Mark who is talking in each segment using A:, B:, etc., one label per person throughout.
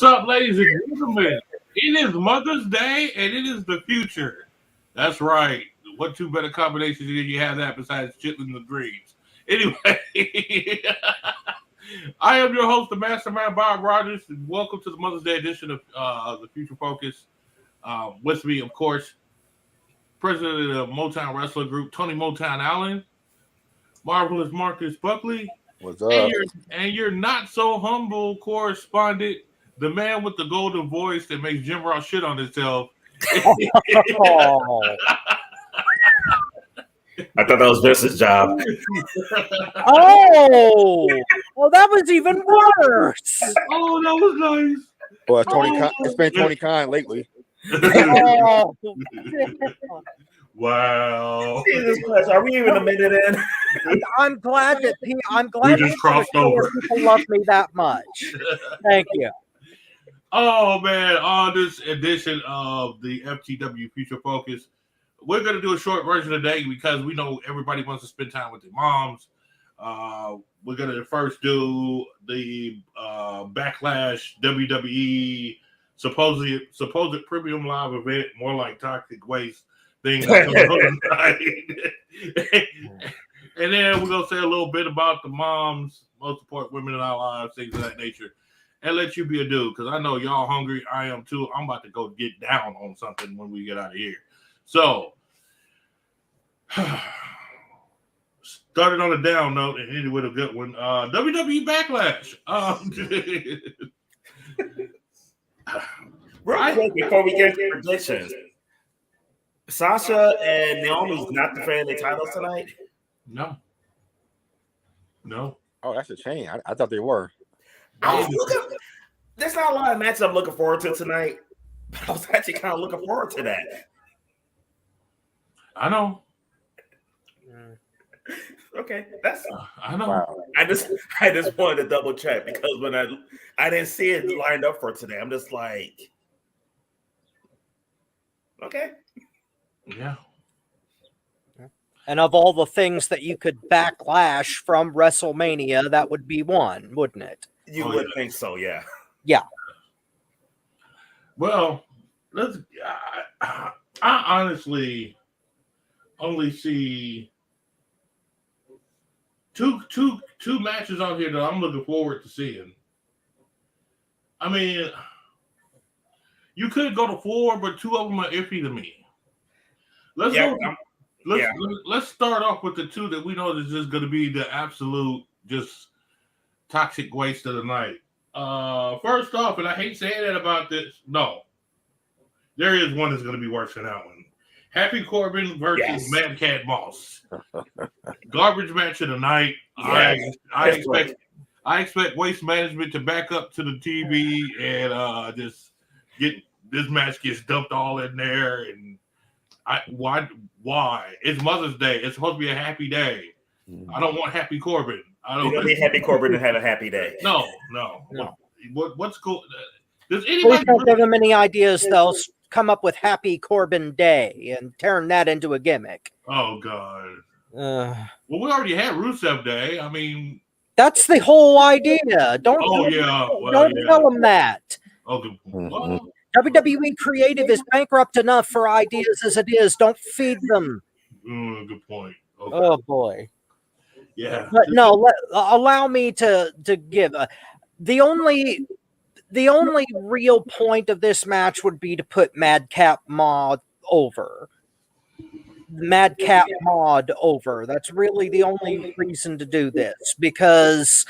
A: What's up, ladies and gentlemen? It is Mother's Day and it is the future. That's right. What two better combinations did you have that besides chitlins and greens? Anyway, I am your host, the Mastermind Bob Rogers, and welcome to the Mother's Day edition of the Future Focus. With me, of course, President of the Motown Wrestler Group, Tony Motown Allen, Marvelous Marcus Buckley,
B: What's up?
A: And your not so humble correspondent, the man with the golden voice that makes Jim Ross shit on himself.
C: Oh.
D: I thought that was Vince's job.
C: Well, that was even worse.
A: Oh, that was nice.
B: Well, it's been Tony Khan lately.
C: Oh.
A: Wow.
D: Jesus Christ, are we even a minute in?
C: I'm glad that
A: We just crossed over.
C: People love me that much. Thank you.
A: Oh man, on this edition of the FTW Future Focus, we're going to do a short version today because we know everybody wants to spend time with their moms. We're going to first do the Backlash WWE supposed premium live event, more like toxic waste thing. And then we're going to say a little bit about the moms, most important women in our lives, things of that nature. And let you be a dude, because I know y'all hungry. I am too. I'm about to go get down on something when we get out of here. So, started on a down note and ended with a good one. WWE Backlash.
D: Real quick before we get to predictions, Sasha and Naomi's not defending their titles tonight?
A: No.
B: Oh, that's a shame. I thought they were.
D: There's not a lot of matches I'm looking forward to tonight, but I was actually kind of looking forward to that.
A: I know.
D: Okay, that's.
A: I know.
B: Wow.
D: I just wanted to double check because when I didn't see it lined up for today, I'm just like, okay.
A: Yeah.
C: And of all the things that you could backlash from WrestleMania, that would be one, wouldn't it?
D: You would think so, yeah.
C: Yeah.
A: Well, I honestly only see two matches on here that I'm looking forward to seeing. I mean, you could go to 4, but 2 of them are iffy to me. Let's start off with the 2 that we know is just going to be the absolute just toxic waste of the night. First off, and I hate saying that about this, no, there is one that's going to be worse than that one. Happy Corbin versus Mad Cat Moss. Garbage match of the night. Yes. I expect Waste Management to back up to the TV and just get this match gets dumped all in there. And why? It's Mother's Day. It's supposed to be a happy day. I don't want Happy Corbin.
D: You don't need Happy Corbin to have a happy day.
A: No. What's cool? Does
C: Please
A: anybody
C: don't give them any ideas. They'll come up with Happy Corbin Day and turn that into a gimmick.
A: Oh God. Well, we already had Rusev Day. I mean,
C: that's the whole idea. Don't tell them that.
A: Okay. Well,
C: WWE Creative is bankrupt enough for ideas as it is. Don't feed them.
A: Good point. Okay.
C: Oh boy.
A: Yeah.
C: But no, allow me to give the only real point of this match would be to put Madcap Mod over. That's really the only reason to do this because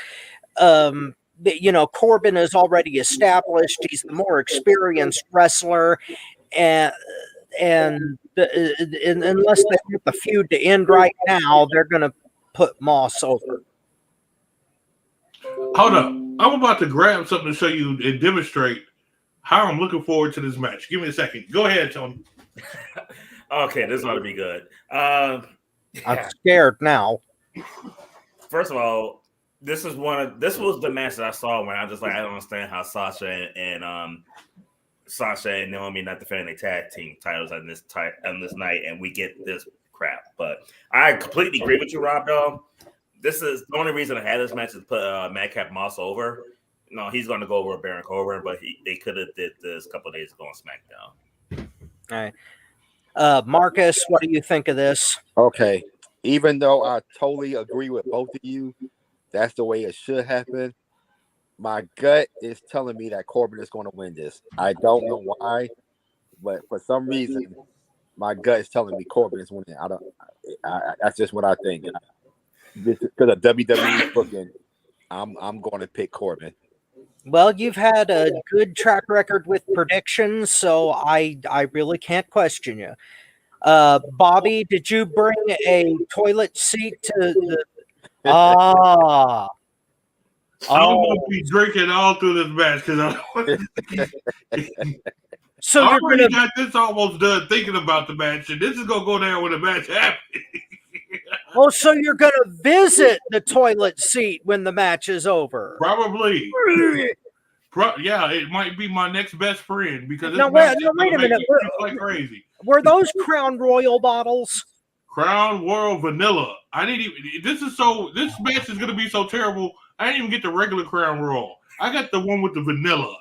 C: Corbin is already established. He's the more experienced wrestler, and unless they want the feud to end right now, they're going to put Moss over.
A: Hold up. I'm about to grab something to show you and demonstrate how I'm looking forward to this match. Give me a second. Go ahead, Tony.
D: Okay, this ought to be good.
C: I'm scared now.
D: First of all, this was the match that I saw when I was just like, I don't understand how Sasha and Naomi not defending their tag team titles on this night, and we get this crap. But I completely agree with you, Rob. Though this is the only reason I had this match is to put Madcap Moss over. No, he's going to go over Baron Corbin, but they could have did this a couple of days ago on SmackDown.
C: All right. Marcus, what do you think of this?
B: Okay. Even though I totally agree with both of you, that's the way it should happen. My gut is telling me that Corbin is going to win this. I don't know why, but for some reason, my gut is telling me Corbin is winning. That's just what I think. Because of WWE booking, I'm going to pick Corbin.
C: Well, you've had a good track record with predictions, so I really can't question you. Bobby, did you bring a toilet seat to the? Ah.
A: I'm going to be drinking all through this match because
C: So
A: I
C: you're
A: already
C: gonna.
A: got this almost done thinking about the match, and this is going to go down when the match happens.
C: Oh, so you're gonna visit the toilet seat when the match is over?
A: Probably. Yeah, it might be my next best friend because
C: Now, wait a minute.
A: like crazy.
C: Were those Crown Royal bottles?
A: Crown Royal Vanilla. This match is gonna be so terrible. I didn't even get the regular Crown Royal. I got the one with the vanilla.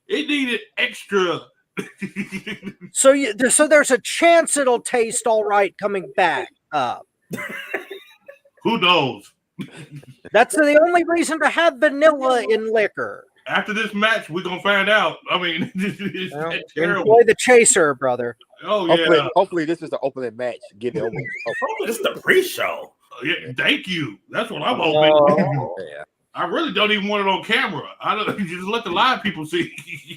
A: It needed extra.
C: So there's a chance it'll taste all right coming back up.
A: Who knows?
C: That's the only reason to have vanilla in liquor.
A: After this match, we're gonna find out. I mean, it's terrible.
C: Enjoy the chaser, brother.
A: Oh yeah.
B: Hopefully this is the opening match. Get it over.
D: This is the pre-show.
A: Yeah, thank you. That's what I'm hoping.
B: Yeah.
A: I really don't even want it on camera. I don't just let the live people see.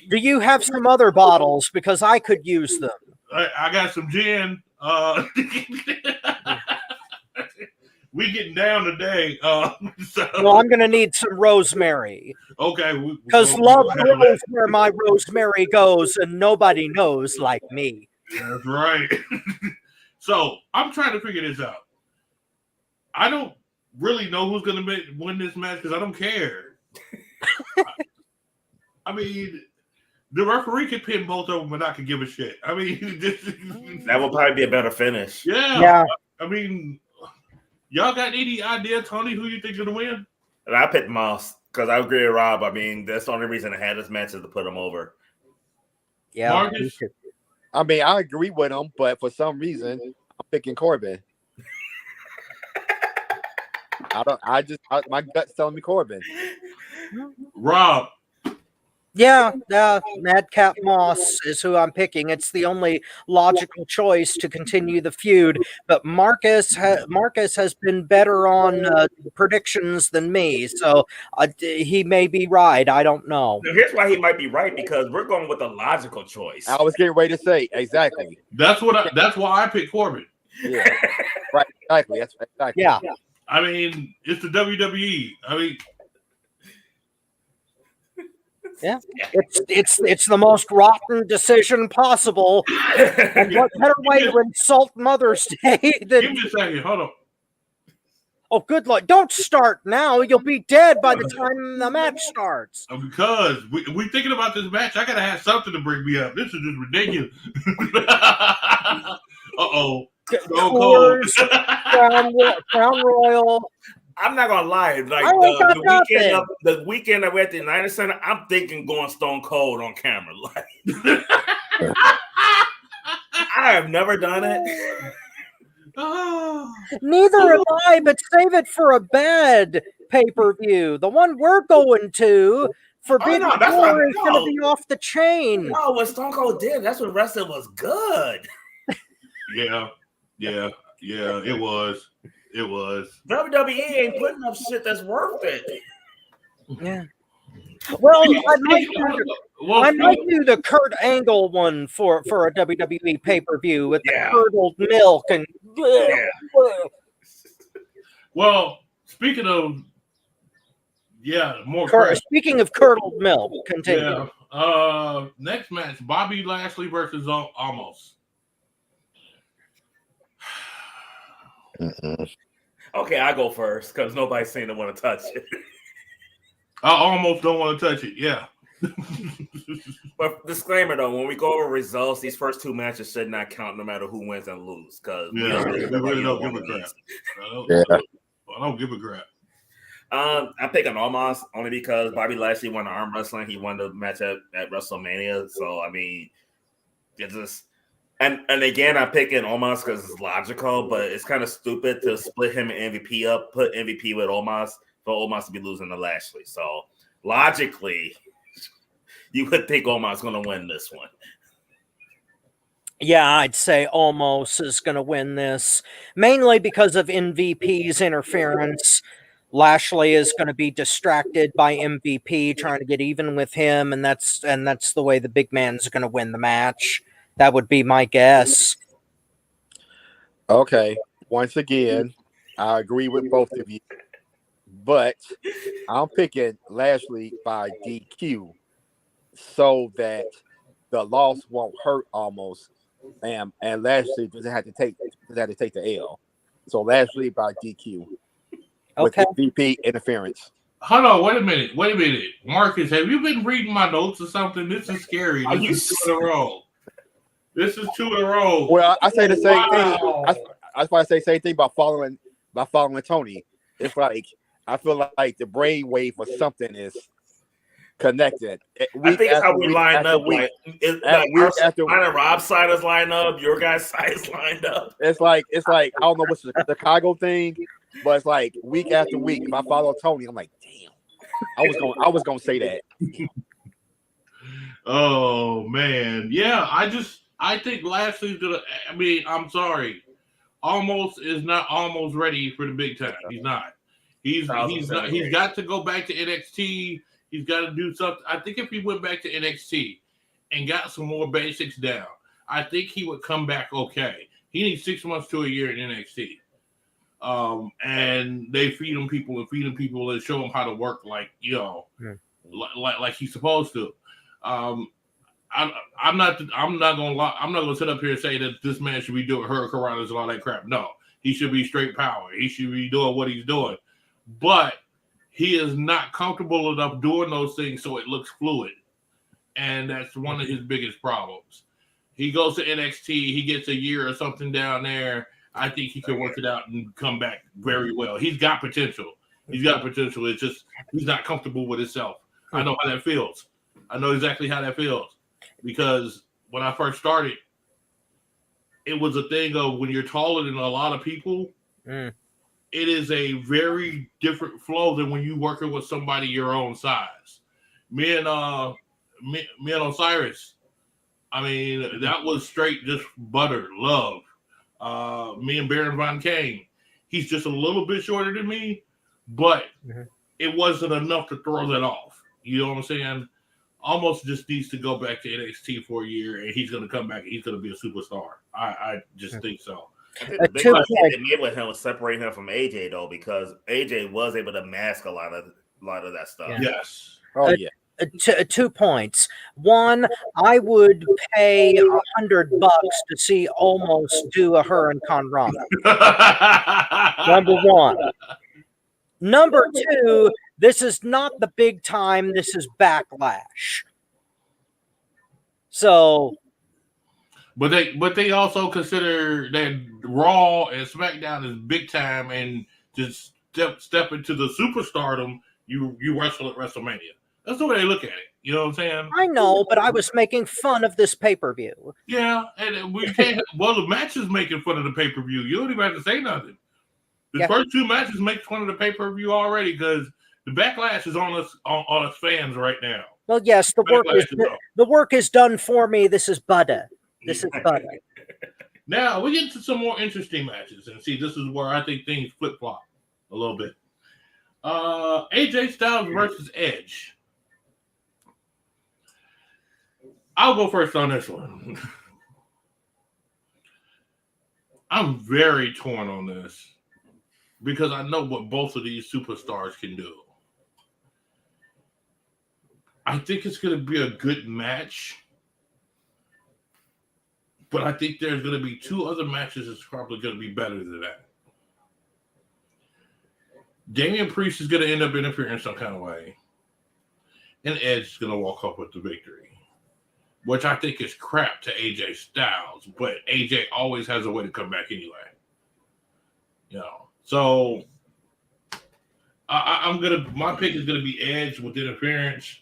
C: Do you have some other bottles? Because I could use them.
A: I got some gin. We getting down today.
C: Well, I'm gonna need some rosemary.
A: Okay.
C: Because love knows where my rosemary goes, and nobody knows like me.
A: That's right. So I'm trying to figure this out. I don't really know who's going to win this match because I don't care. I mean, the referee could pin both of them, and I could give a shit. I mean,
D: that will probably be a better finish.
C: Yeah.
A: I mean, y'all got any idea, Tony, who you think is going to win?
D: And I picked Moss because I agree with Rob. I mean, that's the only reason I had this match is to put him over.
C: Yeah.
A: Marcus?
B: I mean, I agree with him, but for some reason, I'm picking Corbin. My gut's telling me Corbin.
A: Rob.
C: Yeah, Madcap Moss is who I'm picking. It's the only logical choice to continue the feud. But Marcus has been better on predictions than me, so he may be right. I don't know.
D: Now, here's why he might be right, because we're going with a logical choice.
B: I was getting ready to say exactly.
A: That's why I picked Corbin.
B: Yeah, right. Exactly. That's exactly.
C: Yeah.
A: I mean, it's the WWE. I mean.
C: Yeah, it's the most rotten decision possible. And what better way to insult Mother's Day than?
A: Give me a second. Hold on.
C: Oh, good Lord! Don't start now. You'll be dead by the time the match starts.
A: Because we thinking about this match. I gotta have something to bring me up. This is just ridiculous. Uh-oh.
C: Crown Royal.
D: I'm not gonna lie. Like the weekend that we're at the United Center, I'm thinking going Stone Cold on camera. Like, I have never done it.
C: Neither am I. But save it for a bad pay-per-view. The one we're going to. Forbidden Door is going to be off the chain.
D: No, what Stone Cold did, that's what wrestling was good.
A: Yeah, it was.
D: WWE ain't putting up shit that's worth it.
C: Yeah. Well, I might do the Kurt Angle one for a WWE pay-per-view with the curdled milk and.
A: Well, speaking of,
C: speaking of curdled milk, continue.
A: Yeah. Next match: Bobby Lashley versus Almost.
D: Okay, I go first because nobody's saying they want to touch it.
A: I almost don't want to touch it. Yeah.
D: But disclaimer though, when we go over results, these first two matches should not count no matter who wins and loses. Because
A: we really don't give a crap. I don't give a crap.
D: I'm picking Omos only because Bobby Lashley won the arm wrestling. He won the match at WrestleMania. So I mean, it's just and again, I'm picking Omos because it's logical, but it's kind of stupid to split him and MVP up, put MVP with Omos for Omos to be losing to Lashley. So logically, you would think Omos going to win this one.
C: Yeah, I'd say Omos is going to win this, mainly because of MVP's interference. Lashley is going to be distracted by MVP trying to get even with him, and that's the way the big man's going to win the match. That would be my guess.
B: Okay. Once again, I agree with both of you, but I'm picking Lashley by DQ so that the loss won't hurt almost, and Lashley doesn't have to take the L. So Lashley by DQ with
C: Okay.
B: MVP interference.
A: Hold on, wait a minute. Marcus, have you been reading my notes or something? This is scary. This is 2 in a row. This is 2 in a row.
B: Well, I say the same thing. I was about to say the same thing about following Tony. It's like I feel like the brainwave or something is connected.
D: I think it's how we line up. Rob's side is lined up. Your guys' side is lined up.
B: It's like I don't know what's the Chicago thing, but it's like week after week. If I follow Tony, I'm like, damn. I was gonna say that.
A: Oh man, yeah. I think Lashley's gonna. I mean, I'm sorry. Almost is not almost ready for the big time. He's not. He's not. He's got to go back to NXT. He's got to do something. I think if he went back to NXT and got some more basics down, I think he would come back okay. He needs 6 months to a year in NXT. And they feed him people and show him how to work like like he's supposed to. I'm not gonna sit up here and say that this man should be doing hurricanranas and all that crap. No, he should be straight power. He should be doing what he's doing, but he is not comfortable enough doing those things so it looks fluid, and that's one of his biggest problems. He goes to NXT, he gets a year or something down there. I think he can work it out and come back very well. He's got potential. It's just he's not comfortable with himself. I know how that feels. I know exactly how that feels. Because when I first started, it was a thing of when you're taller than a lot of people, it is a very different flow than when you're working with somebody your own size. Me and Osiris, I mean, that was straight just butter, love. Me and Baron Von Kane, he's just a little bit shorter than me, but it wasn't enough to throw that off. You know what I'm saying? Almost just needs to go back to NXT for a year, and he's going to come back and he's going to be a superstar. I just think so.
D: I think the big mistake they made with him was separating him from AJ though, because AJ was able to mask a lot of that stuff.
C: Yeah.
A: Yes.
B: Oh yeah.
C: 2 points. One, I would pay $100 to see Almost do a Hurricane Rana. Number one. Number two, this is not the big time. This is Backlash. So,
A: but they also consider that Raw and SmackDown is big time, and just step into the superstardom. You wrestle at WrestleMania. That's the way they look at it. You know what I'm saying?
C: I know, but I was making fun of this pay-per-view.
A: Yeah, and we can't. Well, the match is making fun of the pay-per-view. You don't even have to say nothing. The first 2 matches make fun of the pay-per-view already because the backlash is on us fans right now.
C: Well, yes, the work is done for me. This is butter. This is butter.
A: Now we get into some more interesting matches, and see, this is where I think things flip-flop a little bit. AJ Styles versus Edge. I'll go first on this one. I'm very torn on this because I know what both of these superstars can do. I think it's going to be a good match, but I think there's going to be 2 other matches that's probably going to be better than that. Damian Priest is going to end up interfering some kind of way, and Edge is going to walk off with the victory, which I think is crap to AJ Styles, but AJ always has a way to come back anyway. You know, so My pick is gonna be Edge with interference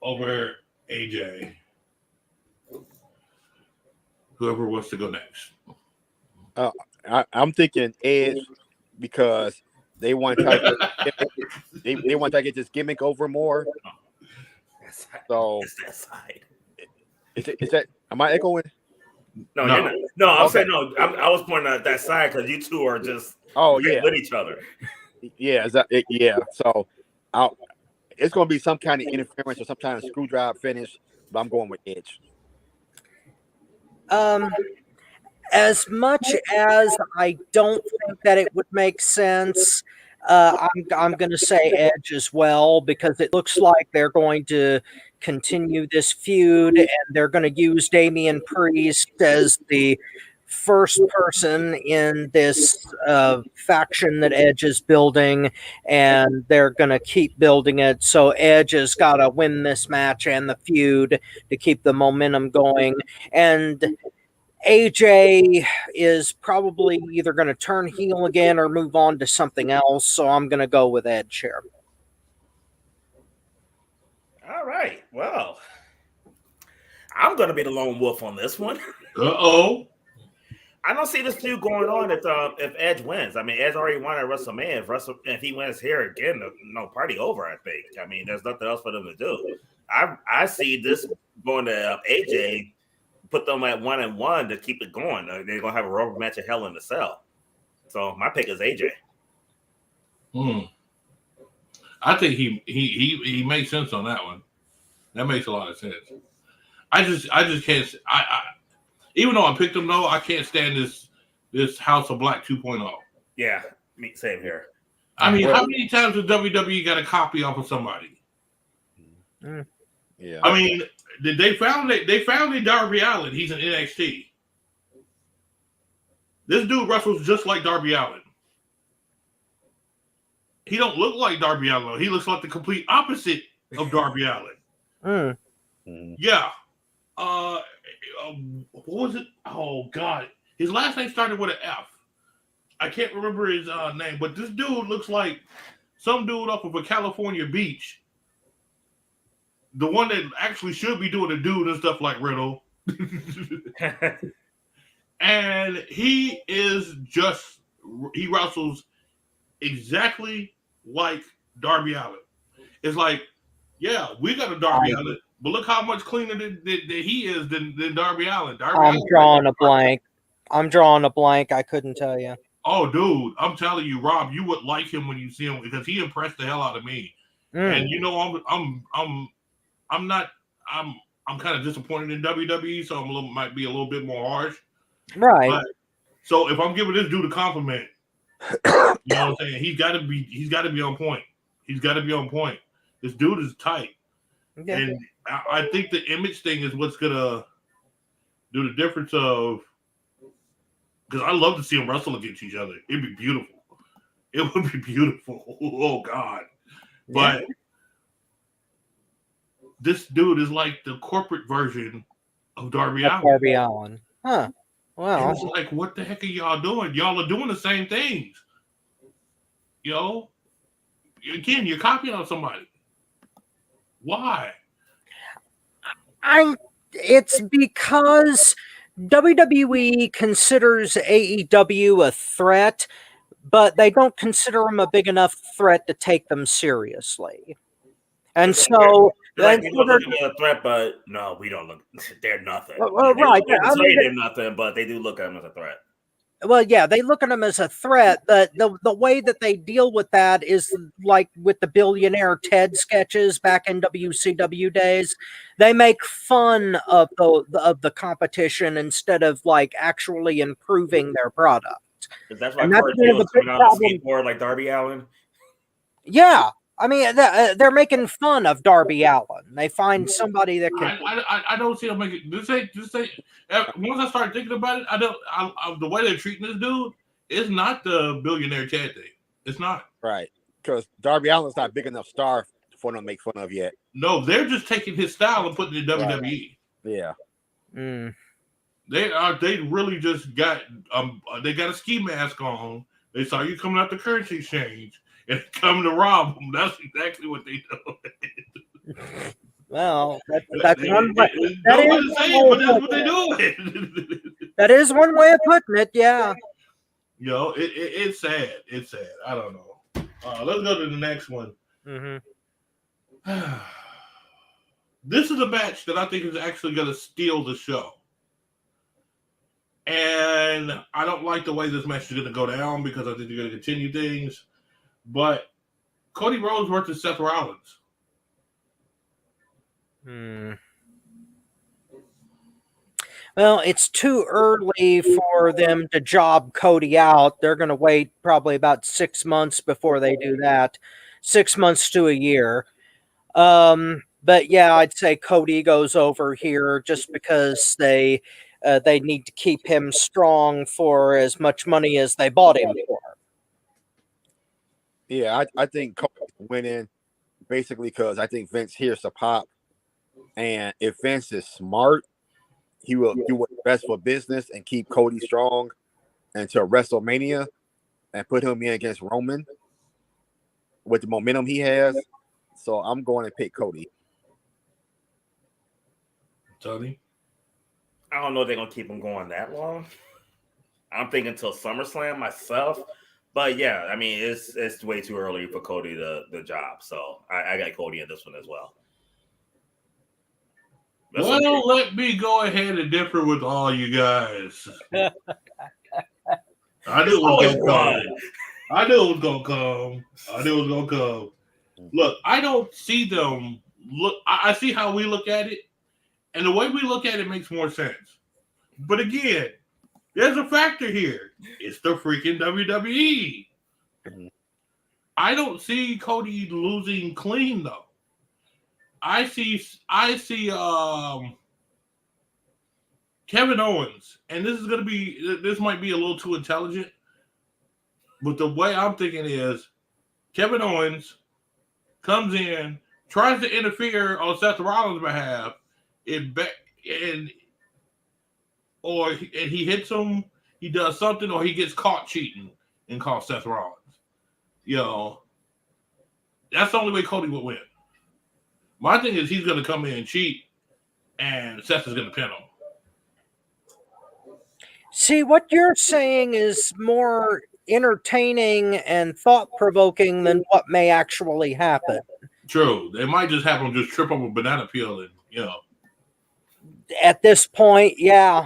A: over AJ. Whoever wants to go next.
B: I'm thinking Edge because they want to try to they want to get this gimmick over more. So
D: It's that side.
B: Is that am I echoing?
D: No,
A: No.
D: you're not. No, I'm
B: Okay.
D: saying no. I was pointing at that side because you two are just
B: Yeah,
D: with each other.
B: yeah, So it's going to be some kind of interference or some kind of screw job finish, but I'm going with Edge.
C: As much as I don't think that it would make sense, I'm going to say Edge as well because it looks like they're going to continue this feud and they're going to use Damian Priest as the first person in this faction that Edge is building, and they're going to keep building it. So Edge has got to win this match and the feud to keep the momentum going. And AJ is probably either going to turn heel again or move on to something else. So I'm going to go with Edge here.
D: All right. Well, I'm going to be the lone wolf on this one.
A: Uh-oh.
D: I don't see this feud going on if Edge wins. I mean, Edge already won at WrestleMania. If he wins here again, no party over. I think. I mean, there's nothing else for them to do. I see this going to AJ. Put them at 1-1 to keep it going. They're gonna have a rubber match of Hell in the Cell. So my pick is AJ.
A: I think he makes sense on that one. That makes a lot of sense. I just can't. I even though I picked him though, I can't stand this House of Black 2.0.
D: Yeah, me same here.
A: I mean, how many times has WWE got a copy off of somebody?
B: Yeah.
A: I mean, they found Darby Allin. He's in NXT. This dude wrestles just like Darby Allin. He don't look like Darby Allin. He looks like the complete opposite of Darby Allin. Yeah. What was it? Oh God, his last name started with an F. I can't remember his name, but this dude looks like some dude off of a California beach. The one that actually should be doing the dude and stuff like Riddle. And he wrestles exactly like Darby Allin. It's like, yeah, we got a Darby Allin, but look how much cleaner that he is than Darby Allin.
C: I'm drawing a blank. I couldn't tell you.
A: Oh, dude, I'm telling you, Rob, you would like him when you see him because he impressed the hell out of me. And you know, I'm kind of disappointed in WWE, so might be a little bit more harsh.
C: Right.
A: But, so if I'm giving this dude a compliment, you know what I'm saying? He's got to be on point. He's got to be on point. This dude is tight. Yeah. And I think the image thing is what's gonna do the difference of, because I love to see them wrestle against each other. It'd be beautiful. It would be beautiful. Oh God. But this dude is like the corporate version of Darby Allin.
C: Darby Allin. Huh. Wow.
A: It's like, what the heck are y'all doing? Y'all are doing the same things. You know? Again, you're copying on somebody. Why?
C: It's because WWE considers AEW a threat, but they don't consider them a big enough threat to take them seriously. And so
D: like, we look at a threat, but no, we don't look. They're nothing.
C: Right?
D: They're nothing, but they do look at them as a threat.
C: Well, yeah, they look at them as a threat, but the way that they deal with that is like with the billionaire Ted sketches back in WCW days. They make fun of the competition instead of like actually improving their product.
D: That's why Corey Taylor's coming out on the skateboard like Darby Allin.
C: Yeah. I mean, they're making fun of Darby Allin. They find somebody that can.
A: I don't see them making this. Once I start thinking about it, the way they're treating this dude is not the billionaire Chad thing. It's not
B: right, because Darby Allin's not big enough star for them to make fun of yet.
A: No, they're just taking his style and putting it in WWE.
B: Yeah,
A: they really just got they got a ski mask on They saw you coming out the currency exchange and come to rob them. That's exactly what they do.
C: Well, that's one way.
A: Nobody's saying, but that's what they do.
C: That is one way of putting it. Yeah.
A: It's sad. It's sad. I don't know. Let's go to the next one.
C: Mm-hmm.
A: This is a match that I think is actually going to steal the show. And I don't like the way this match is going to go down because I think they're going to continue things. But Cody Rhodes versus Seth Rollins.
C: Well, it's too early for them to job Cody out. They're going to wait probably about 6 months before they do that. 6 months to a year. But yeah, I'd say Cody goes over here just because they need to keep him strong for as much money as they bought him for.
B: Yeah, I think Cody winning basically because I think Vince hears the pop, and if Vince is smart, he will do what's best for business and keep Cody strong until WrestleMania and put him in against Roman with the momentum he has. So I'm going to pick Cody.
A: Tony?
D: I don't know if they're gonna keep him going that long. I'm thinking until SummerSlam myself. But yeah, I mean it's way too early for Cody the job. So I got Cody in this one as well.
A: Well, let me go ahead and differ with all you guys. I knew it was gonna come. I knew it was gonna come. Look, I don't see them look. I see how we look at it, and the way we look at it makes more sense. But again, there's a factor here. It's the freaking WWE. I don't see Cody losing clean though. I see Kevin Owens, and this might be a little too intelligent, but the way I'm thinking is Kevin Owens comes in, tries to interfere on Seth Rollins' behalf, and he hits him, he does something, or he gets caught cheating and calls Seth Rollins. That's the only way Cody would win. My thing is he's going to come in and cheat, and Seth is going to pin him.
C: See, what you're saying is more entertaining and thought-provoking than what may actually happen.
A: True. They might just have him just trip over a banana peel and,
C: At this point, yeah.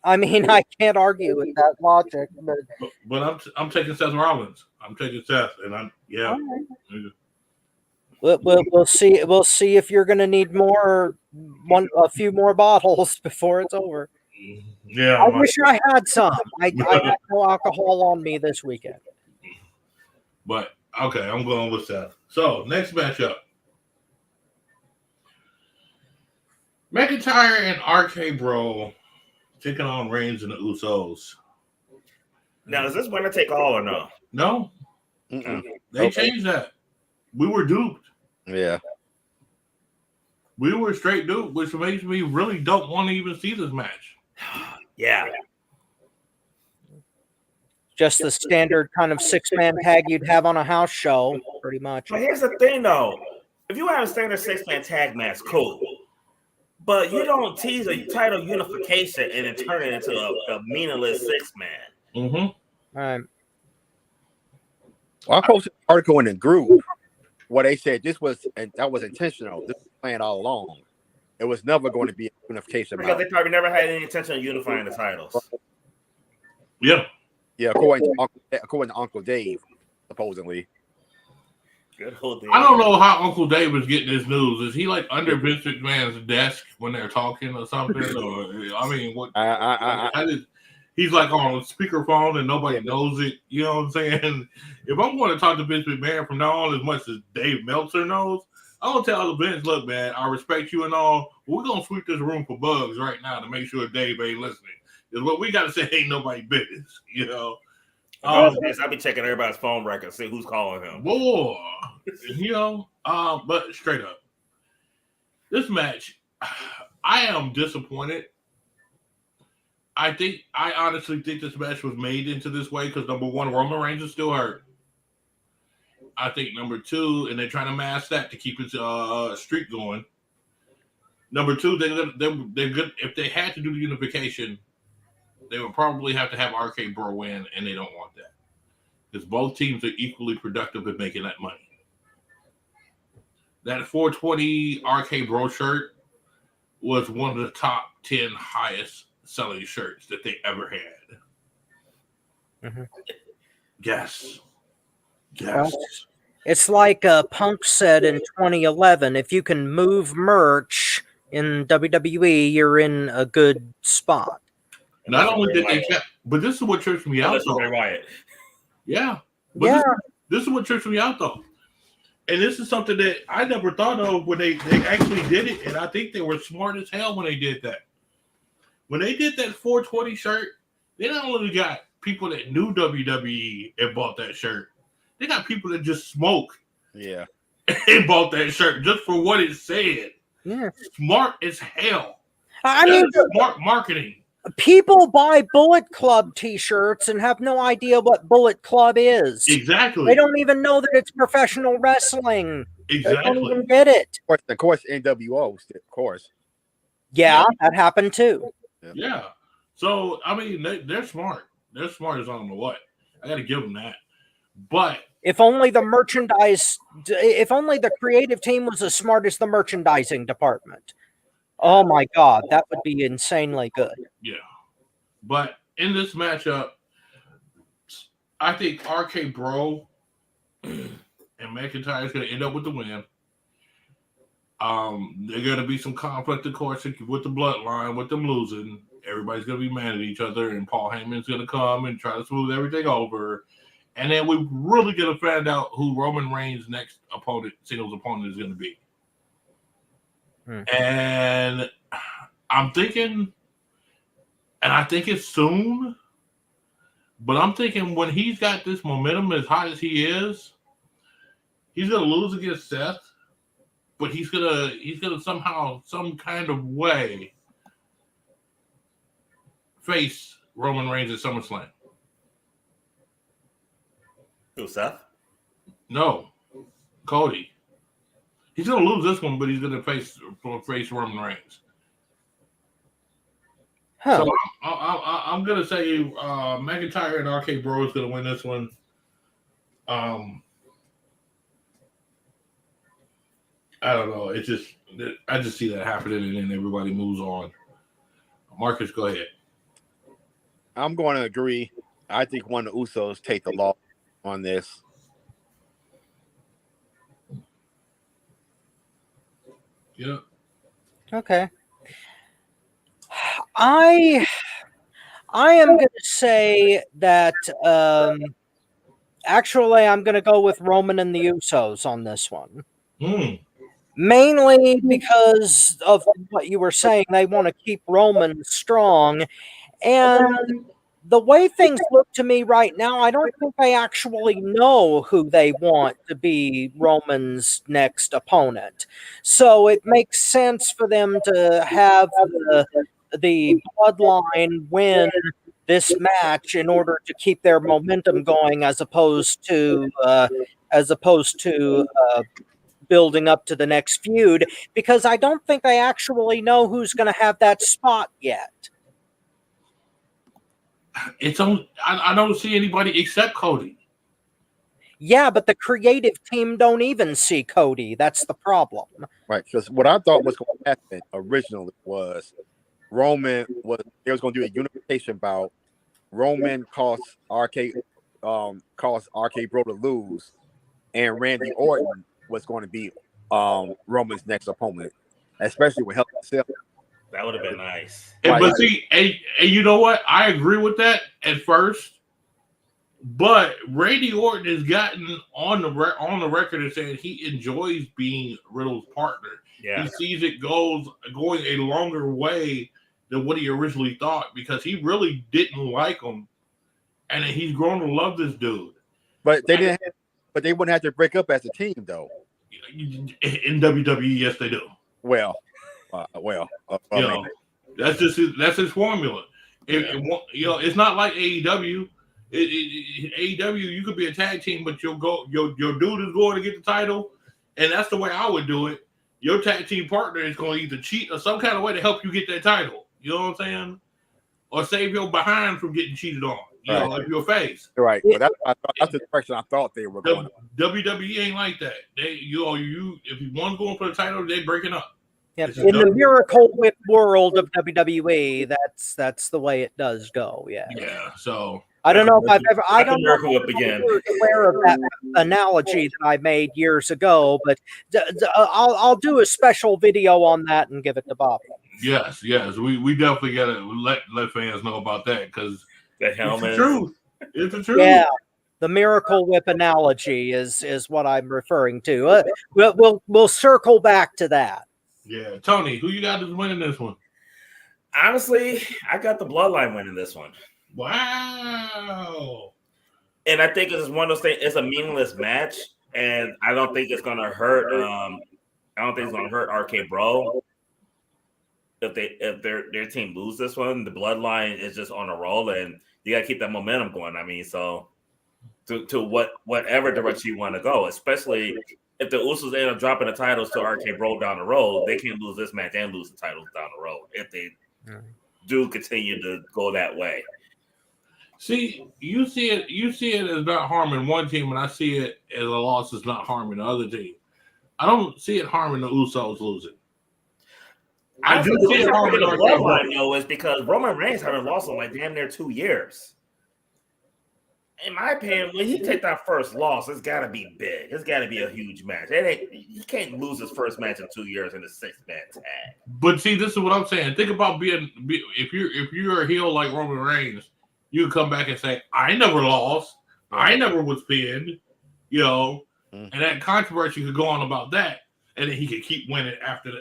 C: I mean, I can't argue with that logic.
A: But I'm taking Seth Rollins. I'm taking Seth, and yeah.
C: Right. We'll see. We'll see if you're going to need a few more bottles before it's over.
A: Yeah,
C: I wish I had some. I had no alcohol on me this weekend.
A: But okay, I'm going with Seth. So next matchup: McIntyre and RK Bro taking on Reigns and the Usos.
D: Now, is this winner take all or no?
A: No, they changed that. We were duped.
B: Yeah.
A: We were straight duped, which makes me really don't want to even see this match.
D: Yeah.
C: Just the standard kind of 6-man tag you'd have on a house show, pretty much.
D: But here's the thing, though. If you have a standard 6-man tag match, cool. But you don't tease a title unification and then turn it into a meaningless 6-man.
A: Mm-hmm.
C: All right.
B: Well, I posted an article in the group where they said that was intentional. This was planned all along. It was never going to be a unification.
D: Because they probably never had any intention of unifying the titles.
A: Yeah.
B: Yeah, according to Uncle Dave, supposedly.
D: Good old
A: I don't know how Uncle Dave is getting this news. Is he like under Vince McMahon's desk when they're talking or something? Or I mean, what? He's like on speakerphone and nobody knows it. You know what I'm saying? If I'm going to talk to Vince McMahon from now on as much as Dave Meltzer knows, I'm going to tell Vince, look, man, I respect you and all. We're going to sweep this room for bugs right now to make sure Dave ain't listening. Because what we got to say ain't nobody business, you know?
D: I'll be checking everybody's phone records, see who's calling him.
A: Boy, but straight up, this match, I am disappointed I honestly think this match was made into this way because number one, Roman Reigns is still hurt. I think number two, and they're trying to mask that to keep his streak going. Number two, they're good. If they had to do the unification, they would probably have to have RK Bro win, and they don't want that because both teams are equally productive in making that money. That 420 RK Bro shirt was one of the top 10 highest selling shirts that they ever had.
C: Mm-hmm.
A: Yes.
C: Well, it's like Punk said in 2011, if you can move merch in WWE, you're in a good spot.
A: Not only did they kept, but this is what trips me out, though. Yeah. But
C: yeah.
A: This is what trips me out, though. And this is something that I never thought of when they actually did it, and I think they were smart as hell when they did that. When they did that 420 shirt, they not only got people that knew WWE and bought that shirt, they got people that just smoke.
B: Yeah.
A: And bought that shirt just for what it said.
C: Yeah.
A: Smart as hell.
C: I mean,
A: smart marketing.
C: People buy Bullet Club t-shirts and have no idea what Bullet Club is.
A: Exactly.
C: They don't even know that it's professional wrestling.
A: Exactly.
C: They don't even get it.
B: Of course, NWO, of course.
C: Yeah, that happened too.
A: Yeah. So, I mean, they're smart. They're smart as I don't know what. I got to give them that. But
C: if only the creative team was as smart as the merchandising department. Oh my God, that would be insanely good.
A: Yeah. But in this matchup, I think RK Bro and McIntyre is going to end up with the win. There's going to be some conflict, of course, with the bloodline, with them losing. Everybody's going to be mad at each other, and Paul Heyman's going to come and try to smooth everything over. And then we're really going to find out who Roman Reigns' next singles opponent is going to be. And I'm thinking, and I think it's soon, but I'm thinking when he's got this momentum as hot as he is, he's going to lose against Seth, but he's gonna somehow, some kind of way, face Roman Reigns at SummerSlam.
D: Who, Seth?
A: No, Cody. He's going to lose this one, but he's going to face Roman Reigns.
C: Huh.
A: So I'm going to say McIntyre and RK Bro is going to win this one. I don't know. I just see that happening, and then everybody moves on. Marcus, go ahead.
B: I'm going to agree. I think one of the Usos take the loss on this.
A: Yeah.
C: Okay. I am going to say that actually I'm going to go with Roman and the Usos on this one. Mainly because of what you were saying. They want to keep Roman strong. And the way things look to me right now, I don't think they actually know who they want to be Roman's next opponent. So it makes sense for them to have the bloodline win this match in order to keep their momentum going, as opposed to building up to the next feud, because I don't think they actually know who's going to have that spot yet.
A: I don't see anybody except Cody.
C: Yeah, but the creative team don't even see Cody. That's the problem.
B: Right, because what I thought was going to happen originally was there was going to do a unification bout. Roman caused RK Bro to lose, and Randy Orton was going to be Roman's next opponent, especially with Hell in a Cell.
D: That would have been nice.
A: But see, and you know what? I agree with that at first, but Randy Orton has gotten on the record and saying he enjoys being Riddle's partner.
D: Yeah.
A: He sees it going a longer way than what he originally thought, because he really didn't like him, and he's grown to love this dude.
B: But they wouldn't have to break up as a team, though.
A: In WWE, yes, they do.
B: Well,
A: that's his formula. It's not like AEW. AEW, you could be a tag team, but your dude is going to get the title, and that's the way I would do it. Your tag team partner is going to either cheat or some kind of way to help you get that title. You know what I'm saying? Or save your behind from getting cheated on. You know, if you're a face.
B: Right. Well, that's the direction I thought they were going.
A: WWE ain't like that. They, if one's going for the title, they breaking up.
C: Yeah. In the Miracle Whip world of WWE, that's the way it does go. Yeah.
A: Yeah. So
C: I don't know if I've ever. I don't know if
D: Miracle Whip again.
C: aware of that analogy that I made years ago, but I'll do a special video on that and give it to Bob.
A: Yes. We definitely gotta let fans know about that because
D: The helmet.
A: it's the truth. It's the truth.
C: Yeah. The Miracle Whip analogy is what I'm referring to. We'll circle back to that.
A: Yeah, Tony, who you got is winning this one?
D: Honestly, I got the Bloodline winning this one.
A: Wow.
D: And I think it's one of those things. It's a meaningless match, and I don't think it's gonna hurt. I don't think it's gonna hurt RK Bro if their team lose this one. The Bloodline is just on a roll, and you gotta keep that momentum going. I mean, so to whatever direction you want to go, especially if the Usos end up dropping the titles to RK Bro down the road, they can't lose this match and lose the titles down the road if they do continue to go that way.
A: See, you see it as not harming one team, and I see it as a loss as not harming the other team. I don't see it harming the Usos losing. I do see it harming
D: the
A: RK
D: Bloodline, though, is because Roman Reigns haven't lost in like damn near 2 years. In my opinion, when he take that first loss, it's got to be big. It's got to be a huge match. He can't lose his first match in 2 years in a 6-man tag.
A: But see, this is what I'm saying. Think about if you're a heel like Roman Reigns, you can come back and say, I never lost. I never was pinned. You know, and that controversy could go on about that, and then he could keep winning after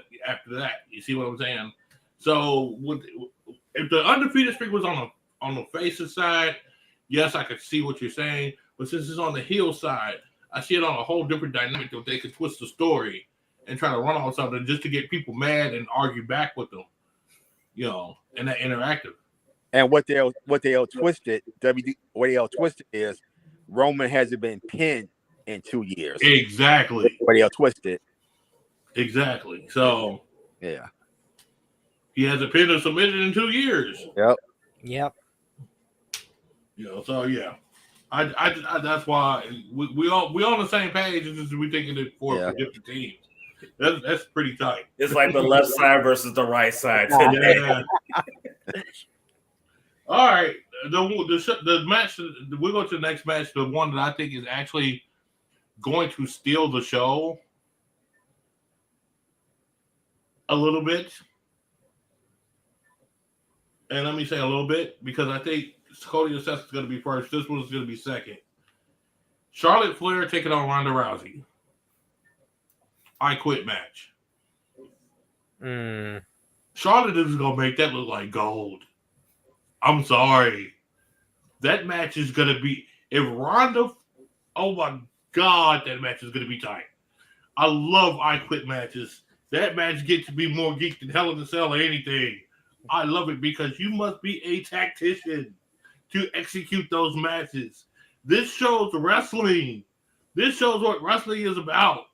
A: that. You see what I'm saying? So if the undefeated streak was on the face's side, yes, I could see what you're saying. But since it's on the heel side, I see it on a whole different dynamic that they could twist the story and try to run on something just to get people mad and argue back with them. You know, and that interactive.
B: And what they'll twist it, what they'll twist it is Roman hasn't been pinned in 2 years.
A: Exactly.
B: What they'll twist it.
A: Exactly. So
B: yeah.
A: He hasn't pinned or submitted in 2 years.
C: Yep.
A: You know, so yeah. I that's why we on the same page, it's just we thinking it for different teams. That's pretty tight.
D: It's like the left side versus the right side today.
A: Yeah. All right, the match. We'll go to the next match. The one that I think is actually going to steal the show a little bit. And let me say a little bit because I think Cody and Seth is going to be first. This one's going to be second. Charlotte Flair taking on Ronda Rousey. I Quit match. Charlotte is going to make that look like gold. I'm sorry. That match is going to be... If Ronda... Oh, my God, that match is going to be tight. I love I Quit matches. That match gets to be more geek than Hell in a Cell or anything. I love it because you must be a tactician to execute those matches. This shows wrestling. This shows what wrestling is about.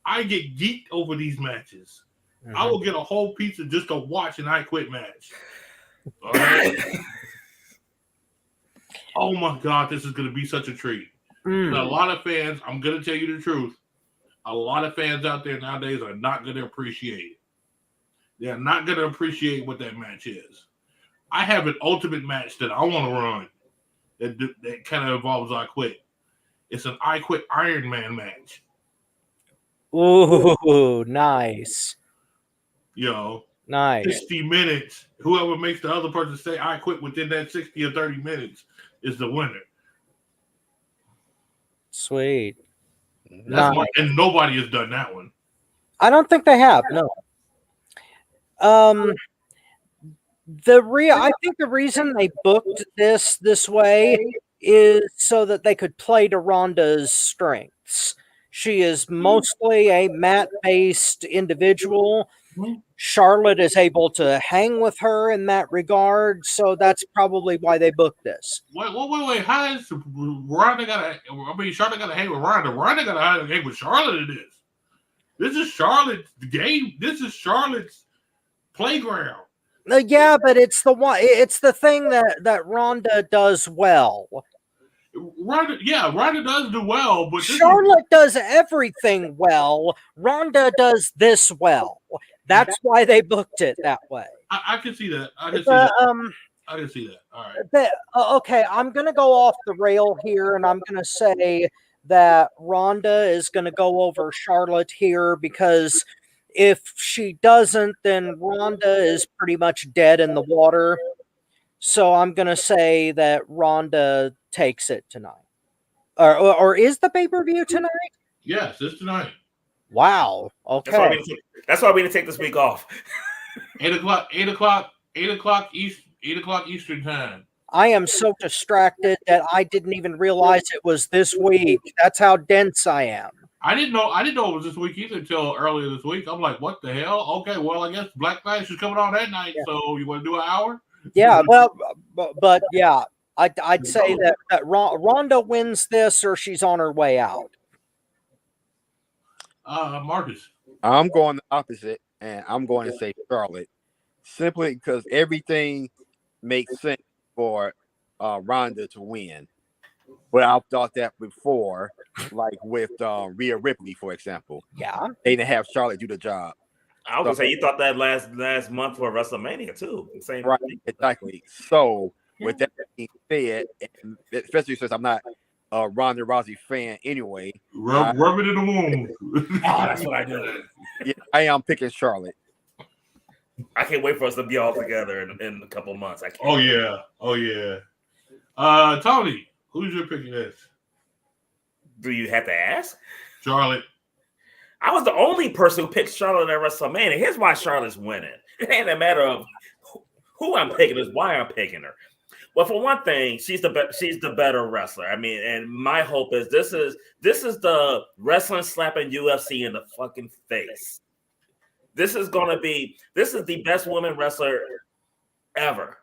A: I get geeked over these matches. I will get a whole pizza just to watch an I Quit match. All right. Oh my God, this is going to be such a treat. A lot of fans, I'm going to tell you the truth, a lot of fans out there nowadays are not going to appreciate it. They're not going to appreciate what that match is. I have an ultimate match that I want to run that kind of involves I Quit. It's an I Quit Iron Man match.
C: Ooh, nice.
A: You know,
C: nice.
A: 60 minutes. Whoever makes the other person say I quit within that 60 or 30 minutes is the winner.
C: Sweet.
A: Nice. And nobody has done that one.
C: I don't think they have, no. I think the reason they booked this way is so that they could play to Ronda's strengths. She is mostly a mat-based individual, Charlotte is able to hang with her in that regard, so that's probably why they booked this.
A: Wait. How is Ronda got to? I mean, Charlotte got to hang with Ronda. Ronda got to hang with Charlotte. This is Charlotte's game. This is Charlotte's playground.
C: Yeah, but it's the one. It's the thing that Ronda does well.
A: Ronda does do well, but
C: Charlotte does everything well. Ronda does this well. That's why they booked it that way.
A: I can see that. I can see that. All right.
C: Okay, I'm going to go off the rail here, and I'm going to say that Ronda is going to go over Charlotte here, because if she doesn't, then Ronda is pretty much dead in the water. So I'm going to say that Ronda takes it tonight. Or is the pay-per-view tonight?
A: Yes, it's tonight.
C: Wow. Okay.
D: That's why we didn't take this week off.
A: 8 o'clock Eastern time.
C: I am so distracted that I didn't even realize it was this week. That's how dense I am.
A: I didn't know it was this week either until earlier this week. I'm like, what the hell? Okay, well, I guess Backlash is coming on that night. Yeah. So you want to do an hour?
C: Yeah, well, but yeah, I'd say that Ronda wins this, or she's on her way out.
A: Marcus.
B: I'm going the opposite, and I'm going to say Charlotte, simply because everything makes sense for Ronda to win. But I've thought that before, like with Rhea Ripley, for example.
C: Yeah,
B: they didn't have Charlotte do the job.
D: I was gonna say you thought that last month for WrestleMania too. Same
B: right, exactly. So with that being said, and especially since I'm not a Ronda Rousey fan anyway,
A: rub it in the womb.
D: That's what I do.
B: Yeah, I am picking Charlotte.
D: I can't wait for us to be all together in a couple months. I can't.
A: Oh yeah. Tony, who's your picking this?
D: Do you have to ask?
A: Charlotte.
D: I was the only person who picked Charlotte at WrestleMania. Here's why Charlotte's winning. It ain't a matter of who I'm picking, it's why I'm picking her. Well, for one thing, she's the better wrestler. I mean, and my hope is this is the wrestling slapping UFC in the fucking face. This is the best woman wrestler ever.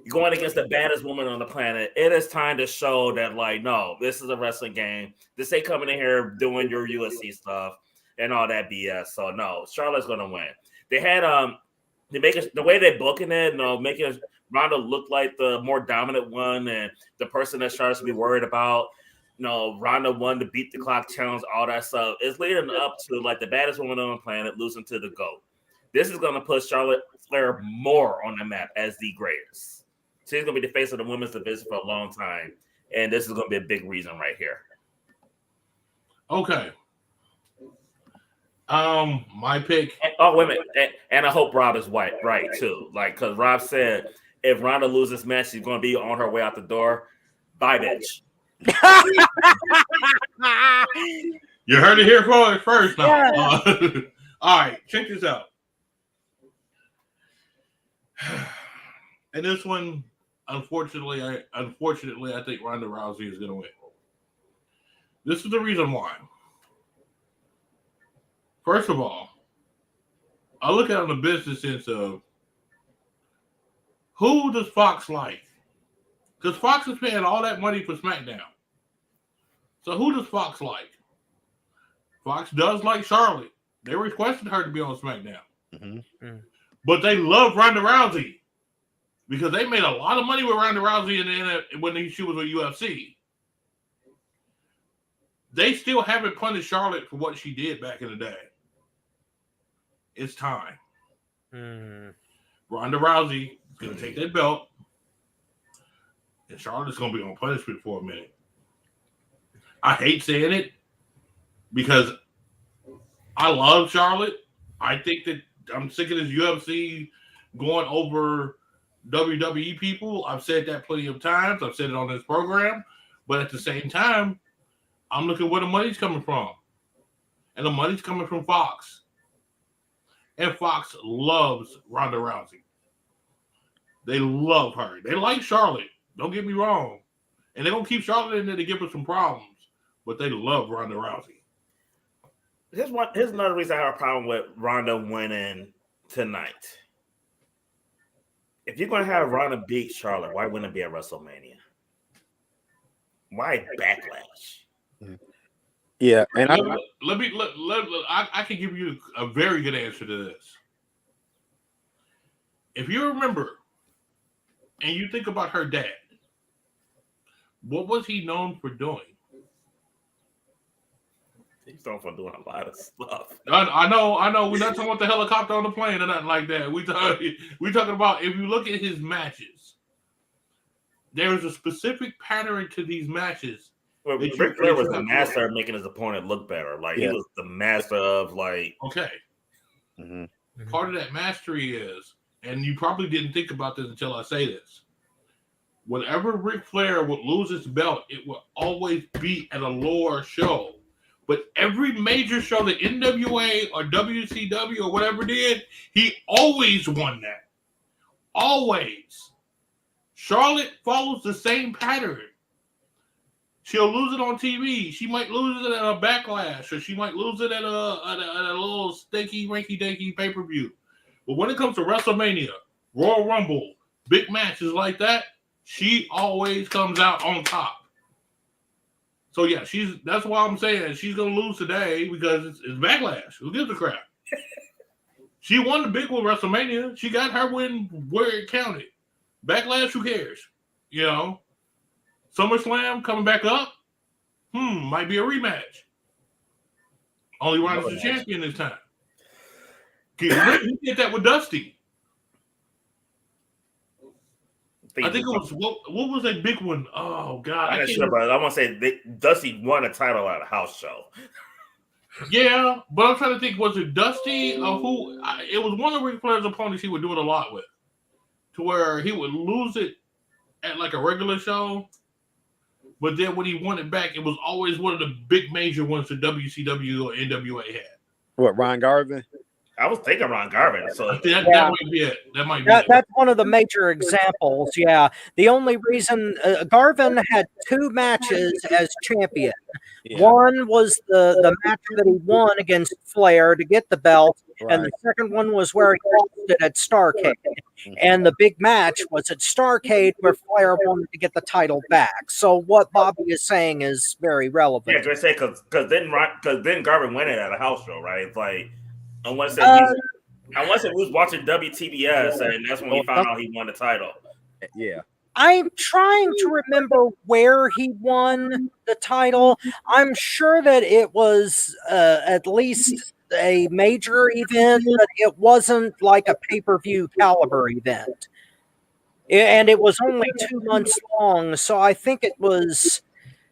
D: Going against the baddest woman on the planet. It is time to show that, like, no, this is a wrestling game. This ain't coming in here doing your UFC stuff and all that BS. So no, Charlotte's gonna win. They had the way they're booking it, making Ronda look like the more dominant one and the person that Charlotte should be worried about. Ronda won the beat the clock challenge, all that stuff. It's leading up to like the baddest woman on the planet losing to the GOAT. This is gonna put Charlotte Flair more on the map as the greatest. She's gonna be the face of the women's division for a long time, and this is gonna be a big reason right here.
A: Okay. My pick.
D: Wait a minute, and I hope Rob is right too. Like, because Rob said if Ronda loses this match, she's gonna be on her way out the door. Bye, bitch.
A: You heard it here first. Now, yeah. All right, check this out. And this one, unfortunately, I think Ronda Rousey is gonna win. This is the reason why. First of all, I look at it on the business sense of who does Fox like? Because Fox is paying all that money for SmackDown. So who does Fox like? Fox does like Charlotte. They requested her to be on SmackDown. Mm-hmm. But they love Ronda Rousey because they made a lot of money with Ronda Rousey when she was with UFC. They still haven't punished Charlotte for what she did back in the day. It's time. Ronda Rousey is going to take that belt, and Charlotte's going to be on punishment for a minute. I hate saying it because I love Charlotte. I think that I'm sick of this UFC going over WWE people. I've said that plenty of times. I've said it on this program. But at the same time, I'm looking where the money's coming from. And the money's coming from Fox. And Fox loves Ronda Rousey. They love her. They like Charlotte. Don't get me wrong. And they're going to keep Charlotte in there to give her some problems. But they love Ronda Rousey.
D: Here's another reason I have a problem with Ronda winning tonight. If you're going to have Ronda beat Charlotte, why wouldn't it be at WrestleMania? Why Backlash?
B: Yeah, and
A: I can give you a very good answer to this. If you remember, and you think about her dad, what was he known for doing?
D: He's known for doing a lot of stuff.
A: I know. We're not talking about the helicopter on the plane or nothing like that. We're talking about, if you look at his matches, there's a specific pattern to these matches.
D: Well, Ric Flair was the master of making his opponent look better. Like, he was the master of, like...
A: Okay. Mm-hmm. Part of that mastery is, and you probably didn't think about this until I say this, whenever Ric Flair would lose his belt, it would always be at a lower show. But every major show, the NWA or WCW or whatever did, he always won that. Always. Charlotte follows the same pattern. She'll lose it on TV. She might lose it at a Backlash, or she might lose it at a little stinky, rinky-dinky pay-per-view. But when it comes to WrestleMania, Royal Rumble, big matches like that, she always comes out on top. So yeah, that's why I'm saying she's gonna lose today, because it's Backlash. Who gives a crap? She won the big one, WrestleMania. She got her win where it counted. Backlash, who cares? You know. SummerSlam coming back up. Might be a rematch. Only Ronda's the champion this time. He did that with Dusty. I think it was what was that big one? Oh God,
D: I'm not sure, but I want to say Dusty won a title at a house show.
A: Yeah, but I'm trying to think, was it Dusty or who? It was one of Ric Flair's opponents he would do it a lot with, to where he would lose it at like a regular show. But then when he won it back, it was always one of the big major ones that WCW or NWA had.
B: What, Ron Garvin?
D: I was thinking Ron Garvin. So
A: that might be it. That might be it.
C: That's one of the major examples. Yeah. The only reason Garvin had two matches as champion. Yeah. One was the match that he won against Flair to get the belt. Right. And the second one was where he lost it at Starrcade. And the big match was at Starrcade, where Flair wanted to get the title back. So what Bobby is saying is very relevant.
D: Yeah, I say because then Garvin won it at a house show, right? It's like unless it was watching WTBS, and that's when he found out he won the title.
B: Yeah.
C: I'm trying to remember where he won the title. I'm sure that it was at least a major event, but it wasn't like a pay-per-view caliber event. And it was only 2 months long, so I think it was...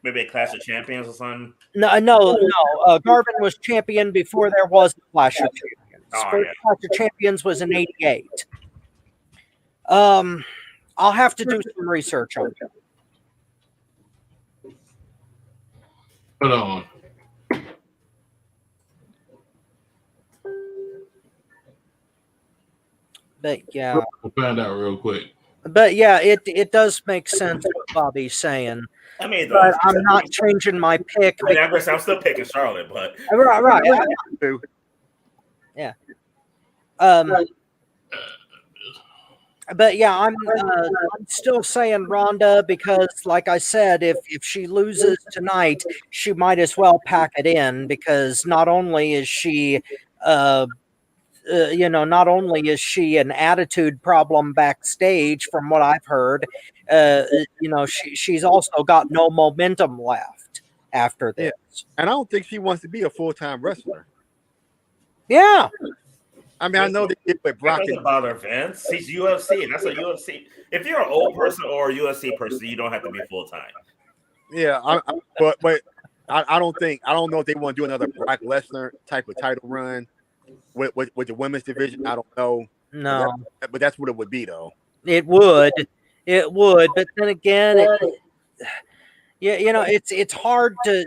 D: Maybe a Clash of Champions or something?
C: No. Garvin was champion before there was a Clash of Champions. Clash of Champions was in 88. I'll have to do some research on it.
A: Hold on.
C: But yeah,
A: we'll find out real quick.
C: But yeah, it does make sense what Bobby's saying.
D: I mean,
C: but I'm not changing my pick.
D: I mean, I'm still picking Charlotte, but
C: right. Yeah. But yeah, I'm still saying Ronda, because, like I said, if she loses tonight, she might as well pack it in, because not only is she, not only is she an attitude problem backstage, from what I've heard, she's also got no momentum left after this.
B: And I don't think she wants to be a full-time wrestler.
C: Yeah.
B: I mean, I know they did with Brock.
D: It doesn't bother Vince. He's UFC. That's a UFC. If you're an old person or a UFC person, you don't have to be full time.
B: Yeah, but I don't know if they want to do another Brock Lesnar type of title run with the women's division. I don't know.
C: No,
B: but that's what it would be, though.
C: It would, but then again, it's hard to,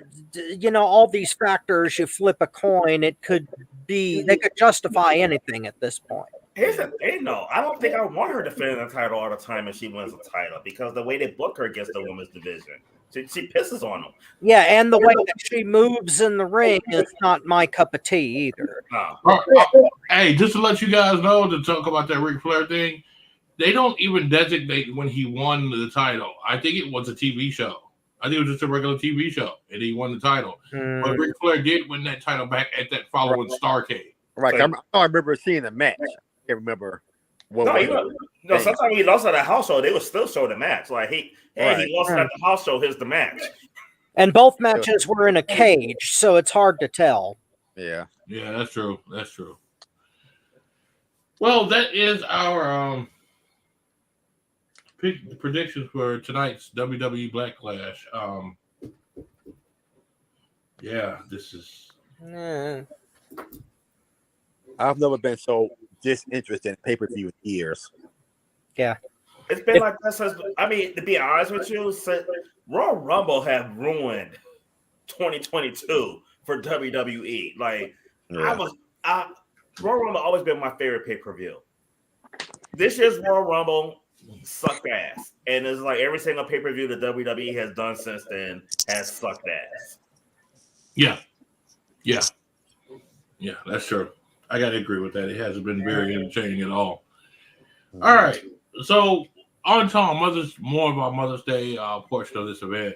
C: all these factors. You flip a coin, they could justify anything at this point.
D: Here's the thing, though. I don't think I want her defending the title all the time if she wins the title, because the way they book her against the women's division, she pisses on them.
C: Yeah, and the way that she moves in the ring is not my cup of tea either.
A: Hey, just to let you guys know, to talk about that Ric Flair thing, they don't even designate when he won the title. I think it was a TV show. I think it was just a regular TV show, and he won the title. But Ric Flair did win that title back at that following Starrcade.
B: Right. I remember seeing the match. I can't remember what
D: sometimes he lost at a house show, they would still show the match. Like he lost at the house show, here's the match.
C: And both matches were in a cage, so it's hard to tell.
B: Yeah.
A: Yeah, that's true. That's true. Well, that is our predictions for tonight's WWE Backlash. Yeah, this is.
B: I've never been so disinterested in pay-per-view in years.
C: Yeah.
D: It's been like that since, I mean, to be honest with you, Royal Rumble have ruined 2022 for WWE. Like, Royal Rumble always been my favorite pay-per-view. This year's Royal Rumble sucked ass. And it's like every single pay-per-view that WWE has done since then has sucked ass.
A: Yeah. Yeah. Yeah, that's true. I got to agree with that. It hasn't been very entertaining at all. All right. So, on to more of our Mother's Day portion of this event.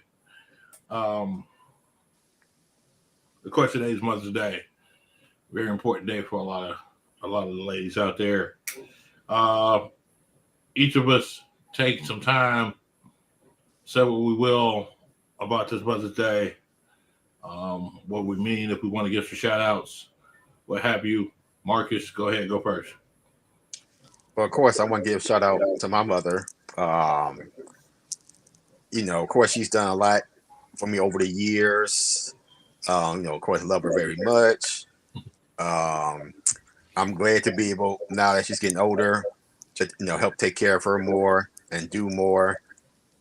A: Of course, today is Mother's Day. Very important day for a lot of the ladies out there. Each of us take some time, say what we will about this Mother's Day, what we mean, if we want to give some shout outs, what have you. Marcus, go ahead, go first.
B: Well, of course, I want to give a shout out to my mother. Of course, she's done a lot for me over the years. Of course, I love her very much. I'm glad to be able, now that she's getting older, to help take care of her more and do more.